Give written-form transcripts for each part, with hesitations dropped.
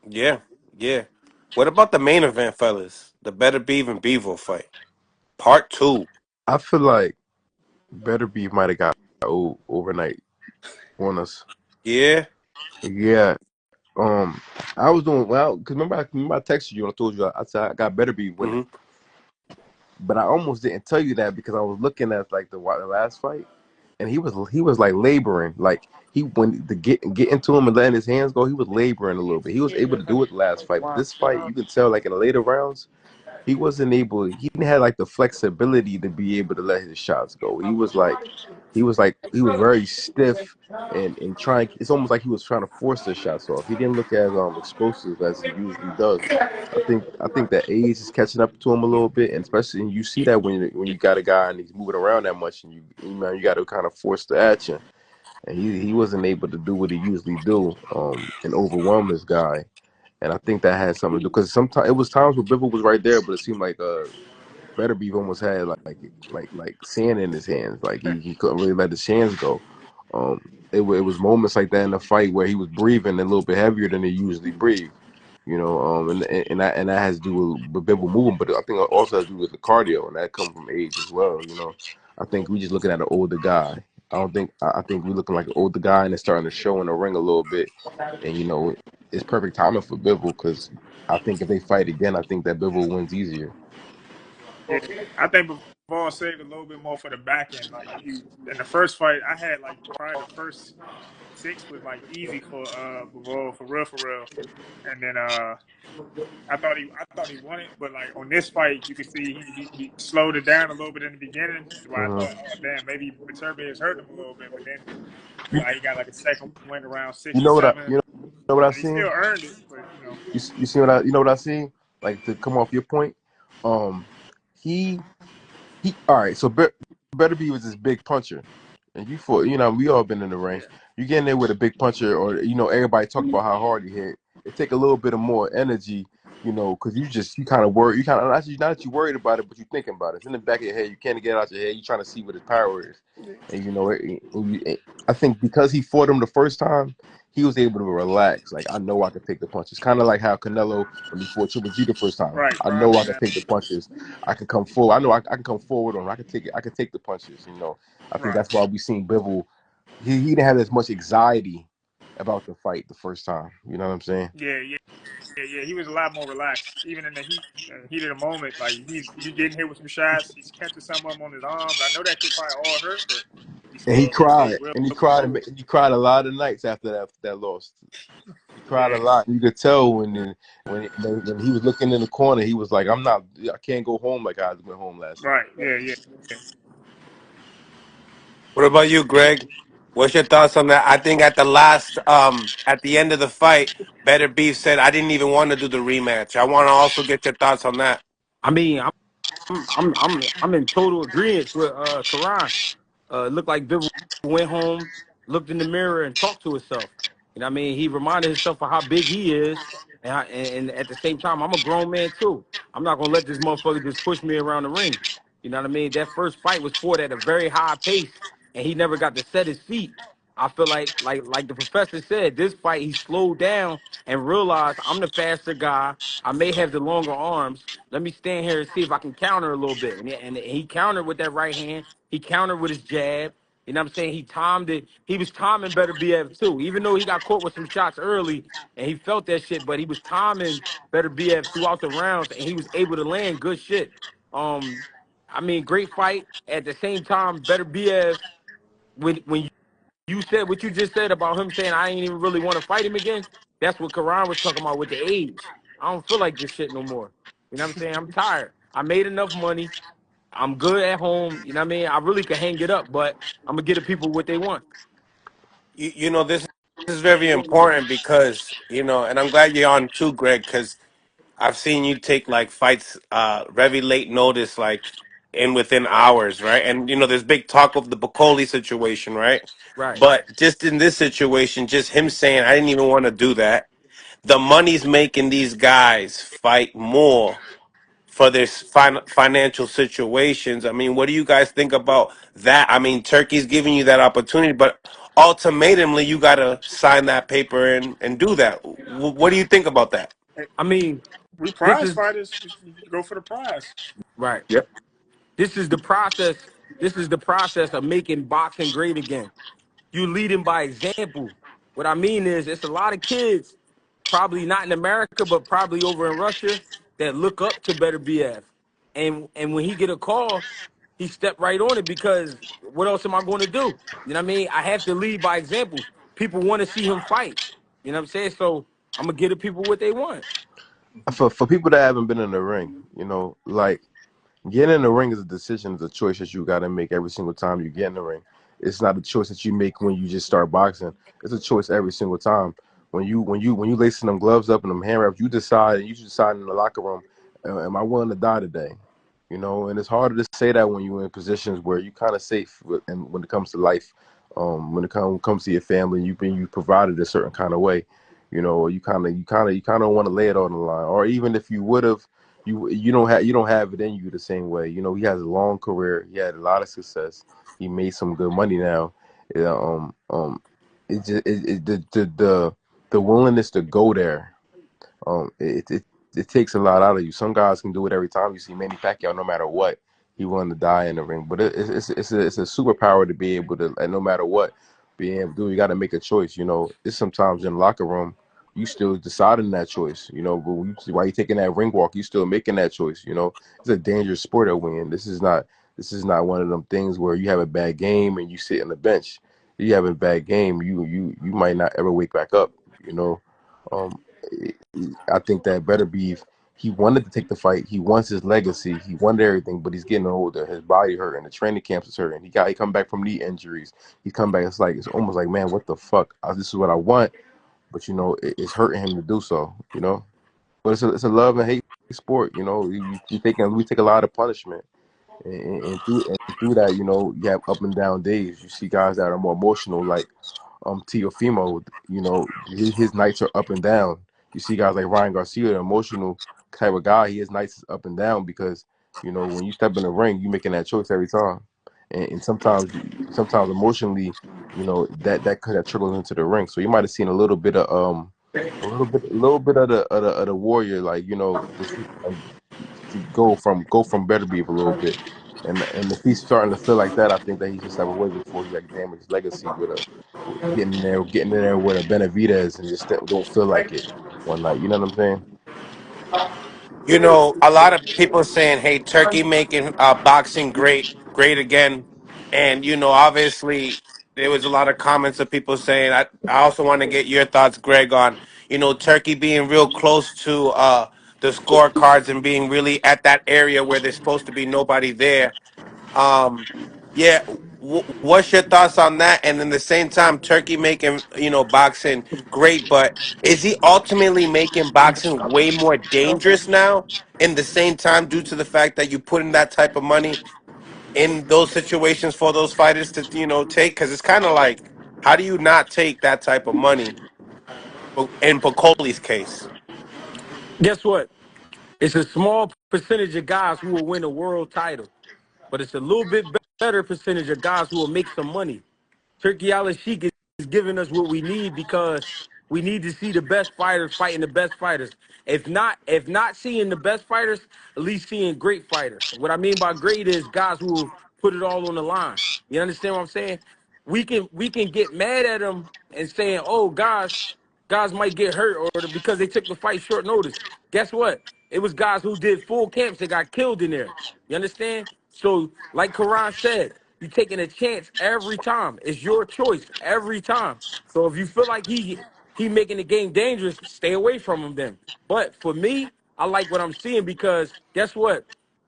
Yeah, yeah. What about the main event, fellas? The Beterbiev and Bivol fight, part two. I feel like Beterbiev might have got overnight on us. Yeah. Yeah. Um, I was doing well because remember I texted you and I told you I said I got Beterbiev winning, Mm-hmm. but I almost didn't tell you that because I was looking at like the last fight and he was like laboring like. He when to get into him and letting his hands go, he was laboring a little bit. He was able to do it the last fight, but this fight, you can tell like in the later rounds, he wasn't able. He didn't have like the flexibility to be able to let his shots go. He was very stiff and trying. It's almost like he was trying to force the shots off. He didn't look as explosive as he usually does. I think that age is catching up to him a little bit, and especially and you see that when you got a guy and he's moving around that much, and you got to kind of force the action. And he wasn't able to do what he usually do, and overwhelm this guy. And I think that had something to do because sometimes it was times where Bivol was right there, but it seemed like Beterbiev almost had like sand in his hands. Like he couldn't really let his hands go. It was moments like that in the fight where he was breathing a little bit heavier than he usually breathed. And that has to do with Bivol moving, but I think it also has to do with the cardio, and that comes from age as well. I think we just looking at an older guy. I think we're looking like an older guy, and it's starting to show in the ring a little bit. And it's perfect timing for Bivol because I think if they fight again, I think that Bivol wins easier. Yeah, I think Bivol saved a little bit more for the back end. Like in the first fight, I had like probably the first six was like easy for Bivol for real. And then I thought he won it, but like on this fight, you could see he slowed it down a little bit in the beginning. Where I thought, Mhm. oh damn, maybe Beterbiev has hurt him a little bit, but then like he got like a second win around six You or know what I seven. you know what I He still seen? earned it, but You see what I seen? Like to come off your point, um, he all right. So Beterbiev was this big puncher, and you fought. We all been in the ring. You get in there with a big puncher, or everybody talk about how hard he hit. It take a little bit of more energy, because you kind of worry. You kind of not that you worried about it, but you thinking about it. It's in the back of your head. You can't get it out your head. You trying to see what his power is, and I think because he fought him the first time, he was able to relax. Like I know I can take the punches. Kind of like how Canelo when he fought Triple G the first time. right, I know I can take the punches. I can come forward. I know I can come forward on. I can take it. I can take the punches. I think right. that's why we seen Bivol. He didn't have as much anxiety about the fight the first time. You know what I'm saying? Yeah. He was a lot more relaxed, even in the heat of the moment. Like he's getting hit with some shots. He's catching some of them on his arms. I know that shit probably all hurt, but he And he still stayed cried. real And he cried. composed. And he cried a lot of nights after that loss. He cried a Yeah, lot. You could tell when he was looking in the corner, he was like, "I'm not. I can't go home like I went home last night." right. Yeah. What about you, Greg? What's your thoughts on that? I think at the end of the fight, Beterbiev said, "I didn't even want to do the rematch." I want to also get your thoughts on that. I mean, I'm in total agreement with Karan. Looked like Bivol went home, looked in the mirror, and talked to himself. You know what I mean? He reminded himself of how big he is, and at the same time, I'm a grown man too. I'm not gonna let this motherfucker just push me around the ring. You know what I mean? That first fight was fought at a very high pace, and he never got to set his feet. I feel like the professor said, this fight he slowed down and realized I'm the faster guy. I may have the longer arms. Let me stand here and see if I can counter a little bit. And he countered with that right hand. He countered with his jab. You know what I'm saying? He timed it. He was timing Beterbiev too, even though he got caught with some shots early and he felt that shit, but he was timing Beterbiev throughout the rounds and he was able to land good shit. Um, I mean, great fight. At the same time, Beterbiev, when you said what you just said about him saying I ain't even really want to fight him again, that's what Karan was talking about with the age. I don't feel like this shit no more. You know what I'm saying? I'm tired. I made enough money. I'm good at home. You know what I mean? I really could hang it up, but I'm gonna get the people what they want. This is very important because and I'm glad you're on too, Greg, because I've seen you take like fights very late notice, like in within hours, right? And there's big talk of the Bacoli situation, right? Right. But just in this situation, just him saying, "I didn't even want to do that." The money's making these guys fight more for their financial situations. I mean, what do you guys think about that? I mean, Turkey's giving you that opportunity, but ultimately you got to sign that paper and do that. What do you think about that? I mean, We this prize is fighters. You go for the prize. right. Yep. This is the process. This is the process of making boxing great again. You leading by example. What I mean is, it's a lot of kids, probably not in America, but probably over in Russia, that look up to Beterbiev. And when he get a call, he step right on it because what else am I going to do? You know what I mean? I have to lead by example. People want to see him fight. You know what I'm saying? So I'm gonna give the people what they want. For people that haven't been in the ring, like getting in the ring is a decision, it's a choice that you got to make every single time you get in the ring. It's not a choice that you make when you just start boxing. It's a choice every single time. When you lacing them gloves up and them hand wraps, you decide in the locker room, am I willing to die today? And it's harder to say that when you're in positions where you kind of safe and when it comes to life, when it comes to your family, you provided a certain kind of way, you kind of want to lay it on the line, or even if you would have, you don't have it in you the same way. He has a long career. He had a lot of success. He made some good money now. Yeah, it just the willingness to go there. It takes a lot out of you. Some guys can do it every time. You see Manny Pacquiao, no matter what, he willing to die in the ring. But it's a superpower to be able to, and no matter what, being able to do. You got to make a choice. It's sometimes in the locker room, you still deciding that choice. But while you taking that ring walk, you still making that choice. It's a dangerous sport that we're in. This is not one of them things where you have a bad game and you sit on the bench. You have a bad game, you might not ever wake back up. Um, I think that Beterbiev, he wanted to take the fight. He wants his legacy. He wanted everything, but he's getting older. His body hurting. The training camps is hurting. He come back from knee injuries. He come back. It's almost like, man, what the fuck? This is what I want, but it's hurting him to do so. But it's a love and hate sport. We take a lot of punishment, and through that, you have up and down days. You see guys that are more emotional, like Teofimo. His nights are up and down. You see guys like Ryan Garcia, an emotional type of guy. His nights is up and down because when you step in the ring, you making that choice every time, and sometimes emotionally, that trickles into the ring. So you might have seen a little bit of a little bit of the warrior, like just like to go from Beterbiev a little bit. And if he's starting to feel like that, I think that he should step away before he like damage his legacy with getting in there with a Benavidez and just don't feel like it one night. You know what I'm saying? A lot of people saying, "Hey, Turkey making boxing great again," and obviously there was a lot of comments of people saying. I also want to get your thoughts, Greg, on Turkey being real close to the scorecards and being really at that area where there's supposed to be nobody there. Um, yeah, what's your thoughts on that? And in the same time, Turkey making boxing great, but is he ultimately making boxing way more dangerous now? In the same time, due to the fact that you put in that type of money in those situations for those fighters to take, because it's kind of like, how do you not take that type of money? In Pocoli's case, Guess what? It's a small percentage of guys who will win a world title, but it's a little bit better percentage of guys who will make some money. Turkey Al-Alshikh is giving us what we need because we need to see the best fighters fighting the best fighters. If not seeing the best fighters, at least seeing great fighters. What I mean by great is guys who will put it all on the line. You understand what I'm saying? We can get mad at them and saying, "Oh, guys might get hurt or because they took the fight short notice." Guess what? It was guys who did full camps that got killed in there. You understand? So, like Karan said, you're taking a chance every time. It's your choice every time. So if you feel like he making the game dangerous, stay away from him then. But for me, I like what I'm seeing because guess what?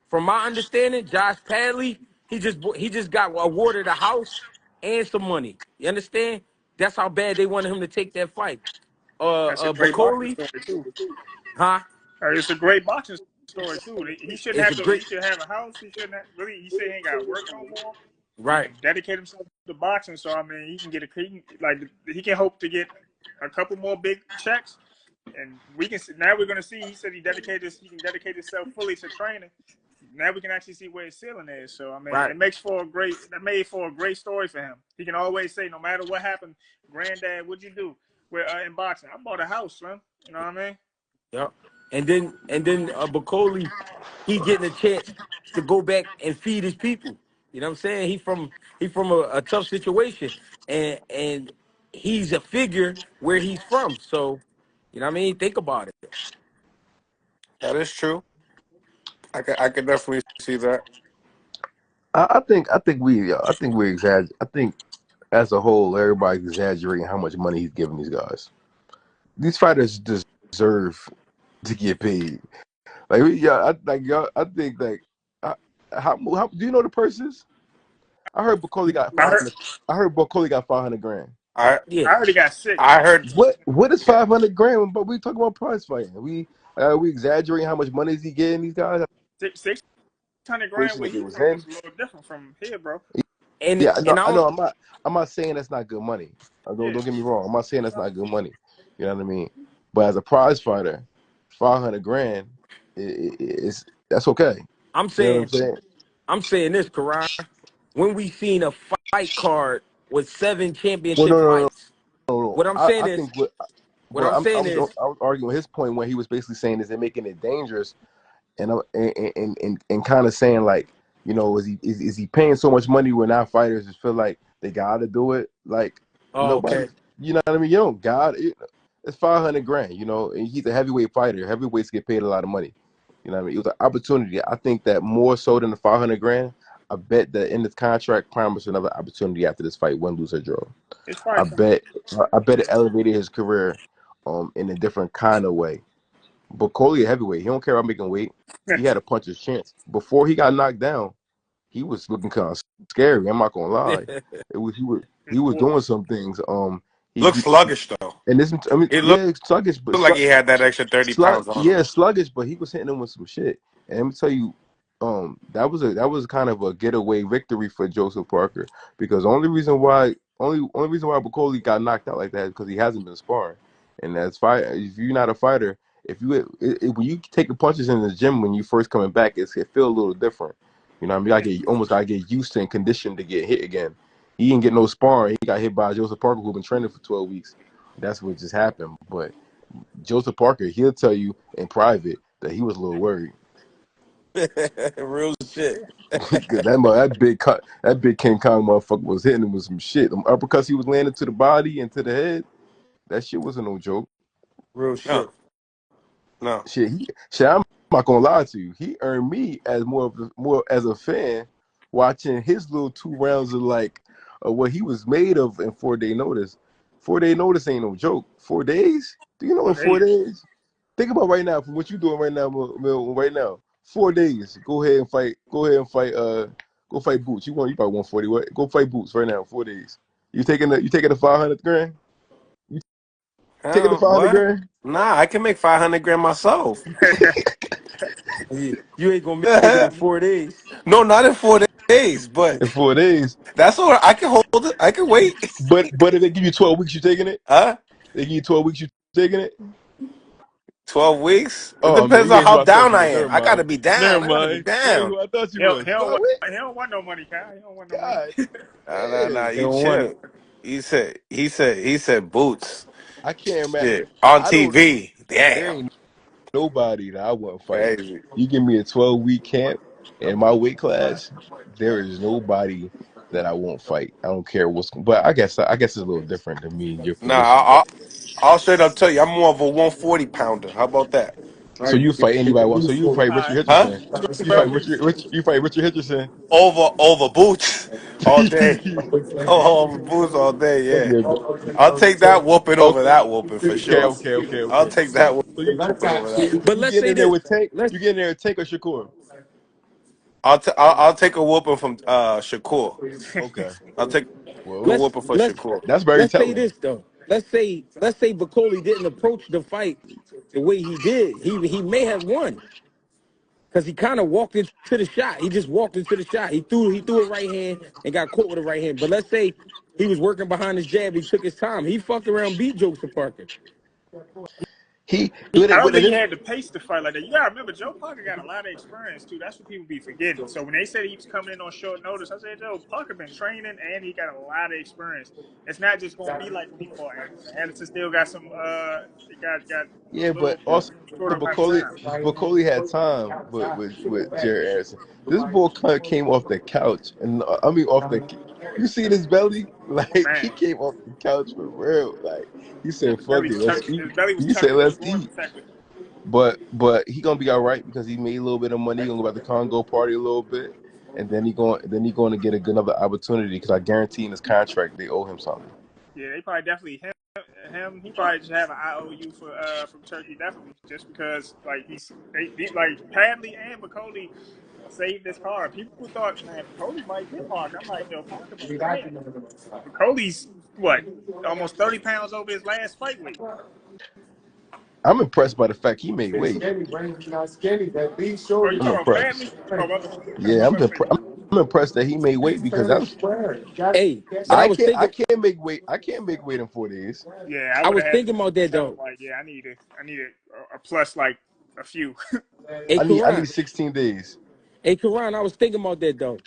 From my understanding, Josh Padley, he just got awarded a house and some money. You understand? That's how bad they wanted him to take that fight. That's a great boxing Bacoli, story too. huh? It's a great boxing story too. He shouldn't It's have a to. He great should have a house. He shouldn't have, really. He said he ain't got to work no more. He right. can dedicate himself to boxing. So I mean, he can get he can hope to get a couple more big checks, and we can now we're gonna see. He said he can dedicate himself fully to training. now we can actually see where his ceiling is. So I mean, Right. it makes for a great that made for a great story for him. He can always say, no matter what happened, Granddad, what'd you do? Where in boxing, I bought a house, son. You know what I mean? Yep. And then Bacoli, he getting a chance to go back and feed his people. You know what I'm saying? He from a tough situation, and he's a figure where he's from. So, you know what I mean? Think about it. That is true. I could definitely see that. I think we exaggerate. I think as a whole, everybody's exaggerating how much money he's giving these guys. These fighters deserve to get paid. Like I think like I, how do you know the purses? I heard Bacoli got I heard 500. I heard Bacoli got 500 grand. I Yeah. I heard he got six. I heard. What is Yeah. 500 grand? But we talking about prize fighting. We exaggerating how much money is he getting these guys? Six hundred grand Situation where that they he was from in. is a little different from here, bro. And Yeah, and I I don't. know. I'm not saying that's not good money. Yeah, Don't get me wrong. I'm not saying that's not good money. You know what I mean? But as a prize fighter, 500 grand is that's okay. I'm You know what I'm saying saying? I'm saying this, Karan. When we seen a fight card with 7 Well, championship fights, what I'm saying I is, think what but I'm saying is, I was arguing his point when he was basically saying is they're making it dangerous and kind of saying like, is he paying so much money where now fighters just feel like they gotta do it? Like oh, nobody, okay. you know what I mean? You don't got it. It's 500 grand, and he's a heavyweight fighter. Heavyweights get paid a lot of money. You know what I mean? It was an opportunity. I think that more so than the 500 grand, I bet that in this contract promised another opportunity after this fight, win, lose or draw. it's I probably some. bet I bet it elevated his career in a different kind of way. But Coley a heavyweight. He don't care about making weight. He had to punch his chance. Before he got knocked down, he was looking kind of scary. I'm not gonna lie. He was doing some things. Looks He sluggish though. and this, I mean, He yeah, sluggish, but looked like he had that extra 30 pounds on him. yeah, sluggish, but he was hitting him with some shit. And let me tell you, that was kind of a getaway victory for Joseph Parker because only reason why Bacoli got knocked out like that is because he hasn't been sparring. And that's fight. If you're not a fighter, when you take the punches in the gym when you first coming back, it feel a little different. You know, what I mean, I get almost gotta get used to and conditioned to get hit again. He didn't get no sparring. He got hit by Joseph Parker, who been training for 12 weeks. That's what just happened. But Joseph Parker, he'll tell you in private that he was a little worried Real shit. because that big King Kong motherfucker was hitting him with some shit. Them uppercuts he was landing to the body and to the head, that shit wasn't no joke. Real No, shit. no. I'm not gonna lie to you. He earned me as more as a fan watching his little 2 rounds of what he was made of in 4 day notice. 4 day notice ain't no joke. 4 days? Do you know in For four days. days? Think about right now, from what you're doing right now, Mil, right now. 4 days. Go ahead and fight. Go ahead and fight. Go fight Boots. You probably 140. What? Go fight Boots right now. 4 days. You taking the 500 grand? You taking the 500 What? grand Nah, I can make 500 grand myself. You ain't gonna make it in No, 4 days. not in 4 days, but in 4 days? that's all right. I can hold it. I can wait. But if they give you 12 weeks, you taking it? Huh? They give you 12 weeks, you taking it? 12 weeks? It Oh man, depends you on ain't who how I thought down you I was. am. Never I gotta mind. be Never down. I gotta be mind. You ain't down. who I thought He you don't, was. he don't 12 want weeks? he don't want no money, Kyle. He don't want no money. God Nah. damn. You You don't want it. chill. He said boots. I can't imagine. Shit. On I don't. TV. There Damn. ain't nobody that I wouldn't fight. Crazy. You give me a 12-week camp in my weight class, there is nobody that I won't fight. I don't care what's. But I guess it's a little different than me in your Nah, position. But I'll straight up tell you, I'm more of a 140 pounder. How about that? so you fight anybody? So you fight All Richard right, Huh? Richardson? You fight 12 weeks. Richard Richardson? Over boots all day. Over boots all day, yeah. Yeah. I'll take that whooping over Okay. that whooping for sure. I'll Okay. take that So you whooping over that But you let's get say in there this. with Tank? Let's You get in there with Tank or Shakur? I'll take a whooping from Shakur. Okay. I'll take a Well, let's whooping for let's Shakur. that's very let's say telling. this though. Let's say Bacoli didn't approach the fight the way he did. He may have won because he kind of walked into the shot. He just walked into the shot. He threw a right hand and got caught with a right hand. But let's say he was working behind his jab. He took his time. He fucked around, beat Joseph Parker. I don't think he Then had the pace to fight like that. You gotta remember, Joe Parker got a lot of experience too. That's what people be forgetting. So when they said he was coming in on short notice, I said, Joe Parker been training and he got a lot of experience. It's not just gonna be like when he fought Anderson. Anderson still got some got a yeah, but little also short amount of Bacoli time. Bacoli had time with Jared Anderson. This boy came off the couch, and I mean off the. You see his belly? Like he Man, came off the couch for real. Like he his said, "Fuck it, let's eat." his belly was He said, tucked in. He was "Let's more eat." protected. But he gonna be all right because he made a little bit of money. He gonna go back to Congo party a little bit, and then he going to get another opportunity because I guarantee in his contract they owe him something. Yeah, they probably definitely him. He probably just have an IOU for from Turkey definitely just because like they like Padley and McCauley saved this card. People thought, man, McCauley might get Parker. I'm like, yo, Parker been fighting. McCauley's what, almost 30 pounds over his last fight weight. I'm impressed by the fact he made weight. Oh, you I'm talking about impressed. Padley? Oh, Yeah, I'm about to say, I'm impressed that he made weight because Hey, but I can't make weight. I can't make weight in 4 days. yeah, I I would was have had thinking to about that tell him though. like, yeah, I need a plus like a few. Hey, I need Karan. 16 days. Hey, Karan, I was thinking about that though.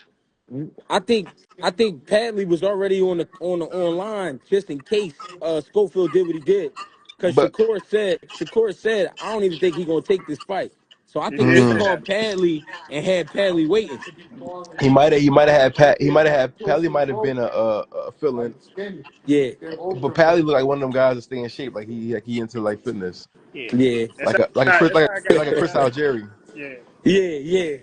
I think I think Padley was already on the online just in case Schofield did what he did. Cause But Shakur said I don't even think he's gonna take this fight. So I He think did he mhm, say called that. Padley and had Padley waiting. he might have had Pat. He might have had Pally might have been a fill-in, Yeah, but Pally looked like one of them guys that stay in shape. Like he into like fitness, Yeah, yeah, that's how I got like a Chris Padley. Algieri. Yeah, yeah.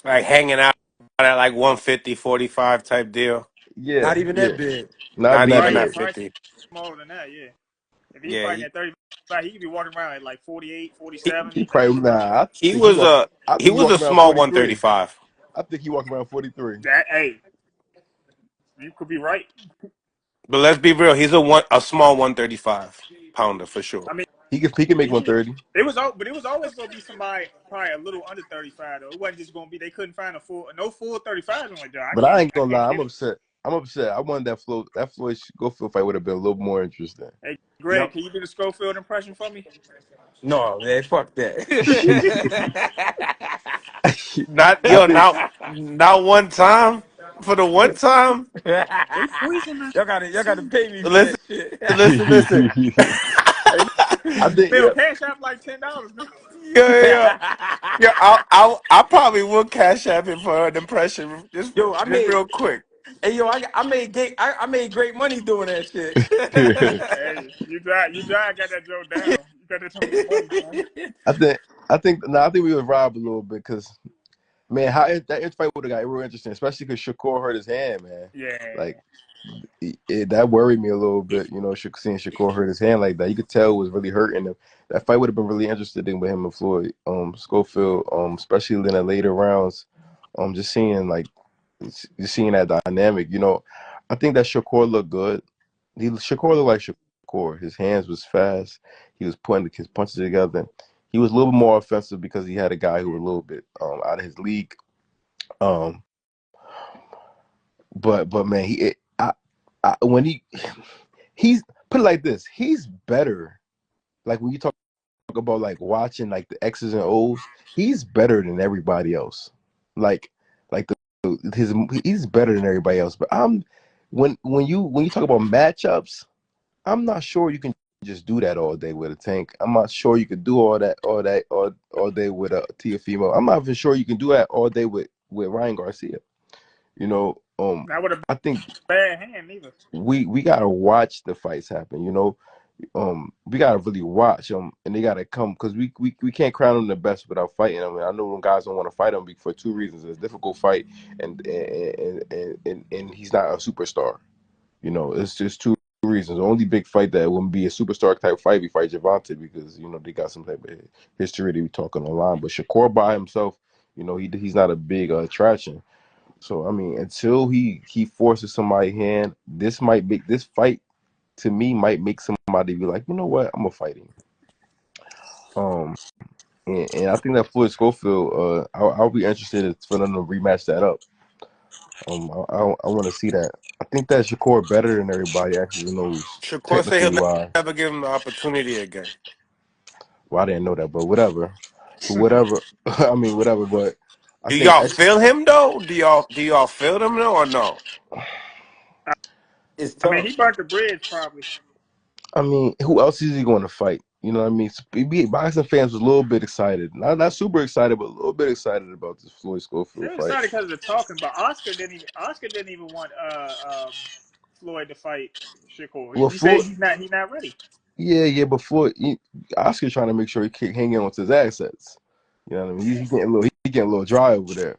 Like hanging out at like 150, 45 type deal. Yeah, Not even yeah. that big. Not Not that even probably at big. probably 50. smaller than that. Yeah. If he's Yeah, fighting at 35, he could be walking around at like 48, he, 47. He probably he was a I he think he was a walking around small 43. 135. I think he walking around 43. That, hey, you could be right. But let's be real, he's a small 135 pounder for sure. I mean, He can make 130. but it was always going to be somebody probably a little under 35 though. It wasn't just going to be they couldn't find no full 35. I'm like, yo, But I ain't I gonna can't lie, I'm get it. upset. I'm upset. I wanted that Floyd Schofield fight would have been a little more interesting. Hey, Greg, Yep. can you do the Schofield impression for me? No, man, fuck that. Not I yo, think not one time. For the one time, They poison us. y'all gotta pay me for listen, that shit. listen. Hey, I think Phil, cash out like $10 now. Yeah. Yeah, I probably will cash app it for an impression Yo, just real quick. I made great money doing that shit. Hey, you drive, got that Joe down. You got that Joe money, son. I think I think we would rob a little bit because man, that fight would have got real interesting, especially because Shakur hurt his hand, man. Yeah. Like that worried me a little bit, seeing Shakur hurt his hand like that. You could tell it was really hurting him. That fight would have been really interesting with him and Floyd, Schofield, especially in the later rounds. Just seeing that dynamic, I think that Shakur looked good. Shakur looked like Shakur. His hands was fast. He was putting his punches together. He was a little bit more offensive because he had a guy who was a little bit out of his league. Um, but man, when he's put it like this, he's better. Like when you talk about like watching like the X's and O's, he's better than everybody else. Like like he's better than everybody else. But when you talk about matchups, I'm not sure you can just do that all day with a Tank. I'm not sure you can do all day with a Tiafimo. I'm not even sure you can do that all day with Ryan Garcia. You know, Not with a I think bad hand neither. we gotta watch the fights happen. We gotta really watch them, and they gotta come because we can't crown them the best without fighting them. And I know them guys don't want to fight them for two reasons: it's a difficult fight, and he's not a superstar. It's just two reasons. The only big fight that wouldn't be a superstar type fight, we fight Javante because they got some type of history that we talking online. But Shakur by himself, he's not a big attraction. So I mean, until he forces somebody's hand, this fight to me might make somebody be like, you know what, I'm gonna fight him. Um, and I think that Floyd Schofield, I'll be interested for them to rematch that up. I want to see that. I think that Shakur better than everybody actually knows Shakur say technically he'll why. never give him the opportunity again. Well, I didn't know that, but whatever. But whatever. I mean, whatever. But I Do think y'all feel him though? Do y'all feel him though or no? It's I mean, tough. he burnt the bridge probably. I mean, who else is he going to fight? You know what I mean? Boxing fans was a little bit excited. Not super excited, but a little bit excited about this Floyd They Schofield were fight. excited because of the talking, but Oscar didn't even want Floyd to fight Shakur. Well, He said Floyd, he's not ready. yeah, but Floyd, Oscar's trying to make sure he can't hang in with his assets. You know what I mean? He getting a little dry over there.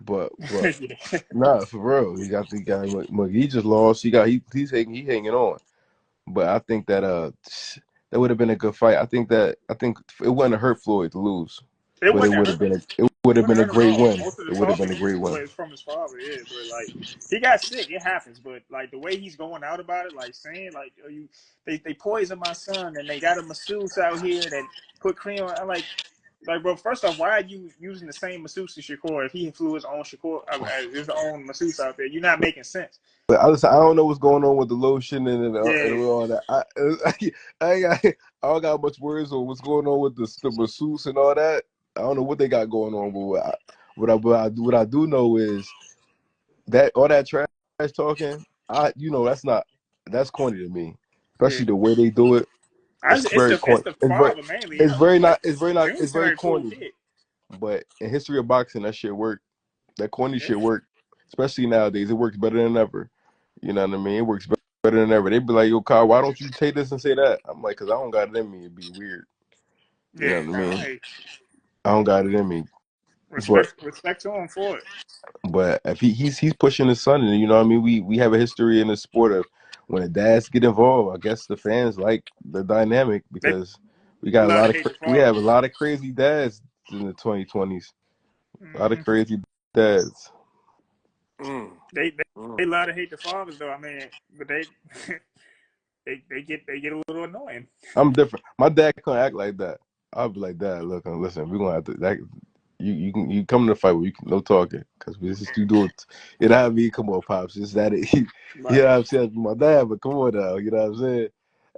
But Yeah. nah, for real, he got the guy. He just lost. He's hanging on. But I think that would have been a good fight. I think it wouldn't have hurt Floyd to lose, It but wouldn't have hurt. it would It have wouldn't been a hurt him at great all. win. Most of the It would have been talking a great win. was from his father, yeah. But like he got sick, it happens. But like the way he's going out about it, like saying like oh, they poisoned my son and they got a masseuse out here that put cream on. I'm like bro, first off, why are you using the same masseuse as Shakur if he flew his own his own masseuse out there? You're not making sense. But I don't know what's going on with the lotion and Yeah, all that. I don't got much words on what's going on with the masseuse and all that. I don't know what they got going on, but what I do know is that all that trash talking, that's corny to me, yeah. especially the way they do it. It's It's very the corny. father mainly. Like It's Stevenson very had a cool corny. kid. But in history of boxing, that shit worked. That corny Yeah, shit worked, especially nowadays. It works better than ever. You know what I mean? It works better than ever. They be like, "Yo, Kyle, why don't you take this and say that?" I'm like, "Cause I don't got it in me. It'd be weird." You know yeah. what I Nah, mean? hey, I don't got it in me. But respect to him for it. if he's pushing his son, and you know what I mean, we have a history in the sport of when the dads get involved. I guess the fans like the dynamic They because love to hate the we father. have a lot of crazy dads in the 2020s. A lot of Hmm. crazy dads. Mm, They, they mm. they love to hate the fathers though. I mean, but they they get a little annoying. I'm different. My dad couldn't act like that. I'll be like, Dad, look, listen, we're gonna have to you come to the fight where you can no talking because this is you do it. You know what I mean? Come on, pops, it's that it. You know Right. what I'm saying? My dad, but come on now, you know what I'm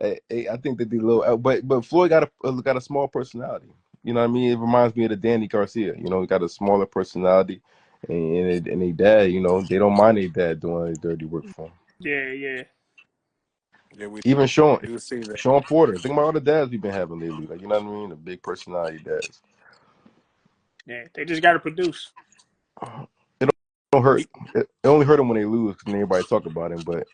saying? I think that the little, but Floyd got a small personality. You know what I mean? It reminds me of the Danny Garcia. You know, he got a smaller personality, and they dad, you know, they don't mind their dad doing their dirty work for them. Yeah, yeah, Yeah, we Even Sean, do see that. Sean Porter. Think about all the dads we've been having lately. Like you know what I mean? The big personality dads. yeah. They just got to produce. It don't hurt. It only hurt them when they lose because everybody talk about him. But